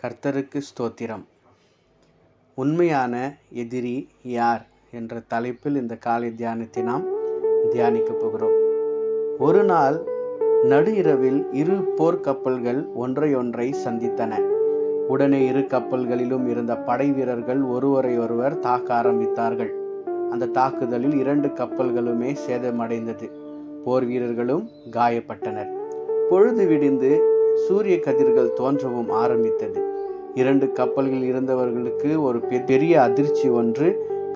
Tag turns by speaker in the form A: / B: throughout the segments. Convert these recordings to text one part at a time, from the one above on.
A: கர்த்தருக்கு ஸ்தோத்திரம். உண்மையான எதிரி யார் என்ற தலைப்பில் இந்த காலை தியானத்தை நாம் தியானிக்க போகிறோம். ஒரு நாள் நடு இரவில் இரு போர்க்கப்பல்கள் ஒன்றையொன்றை சந்தித்தன. உடனே இரு கப்பல்களிலும் இருந்த படை வீரர்கள் ஒருவரை ஒருவர் தாக்க ஆரம்பித்தார்கள். அந்த தாக்குதலில் 2 கப்பல்களுமே சேதமடைந்தது. போர் வீரர்களும் காயப்பட்டனர். பொழுது விடிந்து சூரிய கதிர்கள் தோன்றவும் ஆரம்பித்தது. 2 கப்பல்கள் இருந்தவர்களுக்கு ஒரு பெரிய அதிர்ச்சி ஒன்று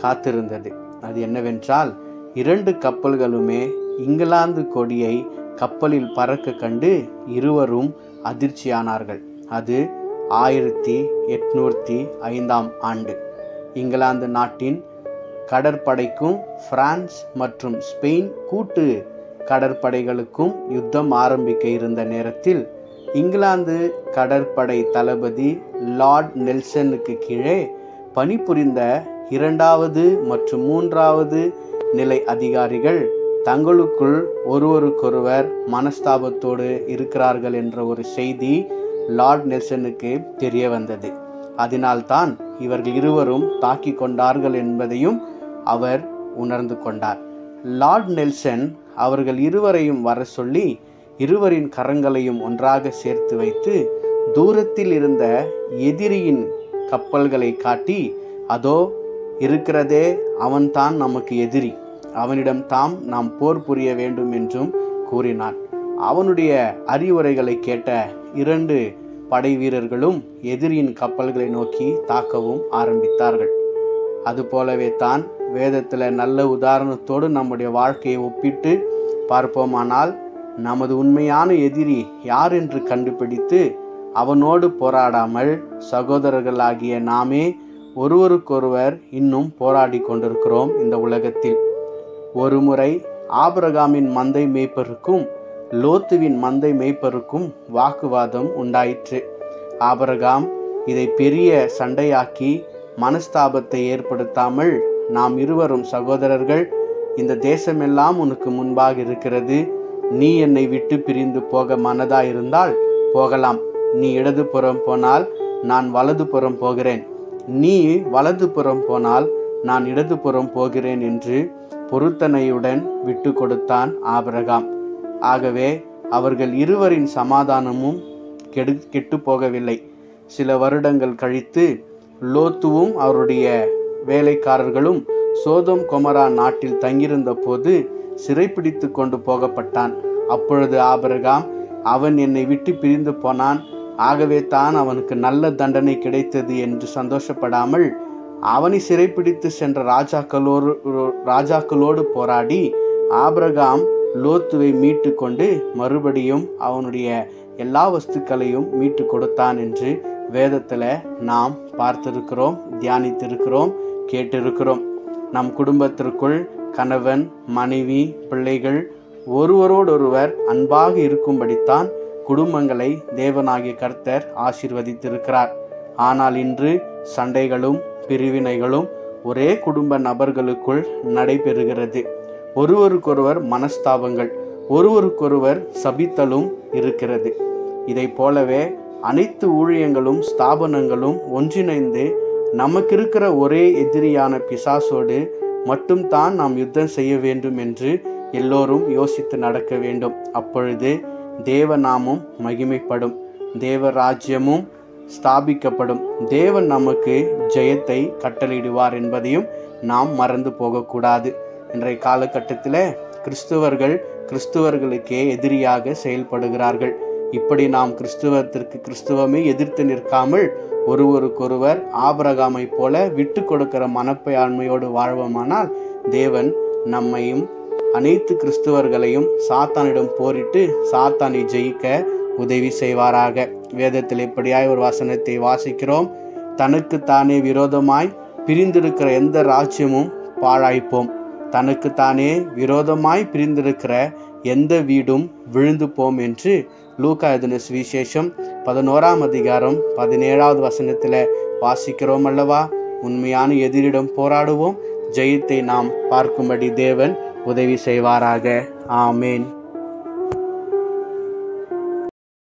A: காத்திருந்தது. அது என்னவென்றால், 2 கப்பல்களுமே இங்கிலாந்து கொடியை கப்பலில் பறக்க கண்டு இருவரும் அதிர்ச்சியானார்கள். அது 1805ஆம் ஆண்டு. இங்கிலாந்து நாட்டின் கடற்படைக்கும் பிரான்ஸ் மற்றும் ஸ்பெயின் கூட்டு கடற்படைகளுக்கும் யுத்தம் ஆரம்பிக்க இருந்த நேரத்தில் இங்கிலாந்து கடற்படை தளபதி லார்ட் நெல்சனுக்கு கீழே பணிபுரிந்த 2வது மற்றும் 3வது நிலை அதிகாரிகள் தங்களுக்குள் ஒருவருக்கொருவர் மனஸ்தாபத்தோடு இருக்கிறார்கள் என்ற ஒரு செய்தி லார்ட் நெல்சனுக்கு தெரிய வந்தது. அதனால்தான் இவர்கள் இருவரும் தாக்கி கொண்டார்கள் என்பதையும் அவர் உணர்ந்து கொண்டார். லார்ட் நெல்சன் அவர்கள் இருவரையும் வர சொல்லி இருவரின் கரங்களையும் ஒன்றாக சேர்த்து வைத்து தூரத்தில் இருந்த எதிரியின் கப்பல்களை காட்டி, அதோ இருக்கிறதே அவன்தான் நமக்கு எதிரி, அவனிடம் நாம் போர் புரிய வேண்டும் என்றும் கூறினான். அவனுடைய அறிவுரைகளை கேட்ட 2 படை வீரர்களும் எதிரியின் கப்பல்களை நோக்கி தாக்கவும் ஆரம்பித்தார்கள். அதுபோலவே தான் வேதத்தில் நல்ல உதாரணத்தோடு நம்முடைய வாழ்க்கையை ஒப்பிட்டு பார்ப்போமானால், நமது உண்மையான எதிரி யார் என்று கண்டுபிடித்து அவனோடு போராடாமல் சகோதரர்களாகிய நாமே ஒருவருக்கொருவர் இன்னும் போராடி கொண்டிருக்கிறோம் இந்த உலகத்தில். ஒருமுறை ஆபிரகாமின் மந்தை மேய்ப்பருக்கும் லோத்துவின் மந்தை மேய்ப்பருக்கும் வாக்குவாதம் உண்டாயிற்று. ஆபிரகாம் இதை பெரிய சண்டையாக்கி மனஸ்தாபத்தை ஏற்படுத்தாமல், நாம் இருவரும் சகோதரர்கள், இந்த தேசமெல்லாம் உனக்கு முன்பாக இருக்கிறது, நீ என்னை விட்டு பிரிந்து போக மனதாயிருந்தால் போகலாம், நீ இடதுபுறம் போனால் நான் வலதுபுறம் போகிறேன், நீ வலதுபுறம் போனால் நான் இடதுபுறம் போகிறேன் என்று பொருத்தனையுடன் விட்டு கொடுத்தான் ஆபிரகாம். ஆகவே அவர்கள் இருவரின் சமாதானமும் கெட்டு போகவில்லை. சில வருடங்கள் கழித்து லோத்துவும் அவருடைய வேலைக்காரர்களும் சோதோம் கொமரா நாட்டில் தங்கியிருந்த போது சிறைப்பிடித்து கொண்டு போகப்பட்டான். அப்பொழுது ஆபிரகாம், அவன் என்னை விட்டு பிரிந்து போனான், ஆகவே தான் அவனுக்கு நல்ல தண்டனை கிடைத்தது என்று சந்தோஷப்படாமல் அவனை சிறைப்பிடித்து சென்ற ராஜாக்களோடு போராடி ஆபிரகாம் லோத்துவை மீட்டு கொண்டு மறுபடியும் அவனுடைய எல்லா வஸ்துக்களையும் மீட்டு கொடுத்தான் என்று வேதத்தில் நாம் பார்த்திருக்கிறோம், தியானித்திருக்கிறோம், கேட்டிருக்கிறோம். நம் குடும்பத்திற்குள் கணவன், மனைவி, பிள்ளைகள் ஒருவரோடொருவர் அன்பாக இருக்கும்படித்தான் குடும்பங்களை தேவனாகிய கர்த்தர் ஆசீர்வதித்திருக்கிறார். ஆனால் இன்று சண்டைகளும் பிரிவினைகளும் ஒரே குடும்ப நபர்களுக்குள் நடைபெறுகிறது. ஒருவருக்கொருவர் மனஸ்தாபங்கள், ஒருவருக்கொருவர் சபித்தலும் இருக்கிறது. இதை போலவே அனைத்து ஊழியங்களும் ஸ்தாபனங்களும் ஒன்றிணைந்து நமக்கு இருக்கிற ஒரே எதிரியான பிசாசோடு மட்டும்தான் நாம் யுத்தம் செய்ய வேண்டும் என்று எல்லோரும் யோசித்து நடக்க வேண்டும். அப்பொழுது தேவ நாமம் மகிமைப்படும், தேவ ராஜ்யமும் ஸ்தாபிக்கப்படும், தேவன் நமக்கு ஜெயத்தை கட்டளையிடுவார் என்பதையும் நாம் மறந்து போகக்கூடாது. இன்றைய காலகட்டத்தில் கிறிஸ்துவர்களுக்கே எதிரியாக செயல்படுகிறார்கள். இப்படி நாம் கிறிஸ்துவமே எதிர்த்து நிற்காமல் ஒருவருக்கொருவர் ஆபிரகாமை போல விட்டு கொடுக்கிற மனப்பான்மையோடு வாழ்வோமானால் தேவன் நம்மையும் அனைத்து கிறிஸ்துவர்களையும் சாத்தானிடம் போரிட்டு சாத்தானை ஜெயிக்க உதவி செய்வாராக. வேதத்தில் இப்படியாய் ஒரு வசனத்தை வாசிக்கிறோம், தனக்குத்தானே விரோதமாய் பிரிந்திருக்கிற எந்த ராஜ்யமும் பாழாய்ப்போம், தனக்குத்தானே விரோதமாய் பிரிந்திருக்கிற எந்த வீடும் விழுந்து போம் என்று லூக்கா எழுதின சுவிசேஷம் 11ஆம் அதிகாரம் 17வது வசனத்தில் வாசிக்கிறோம் அல்லவா? உண்மையான எதிரிடம் போராடுவோம், ஜெயத்தை நாம் பார்க்கும்படி தேவன் உதவி செய்வாராக. ஆமேன்.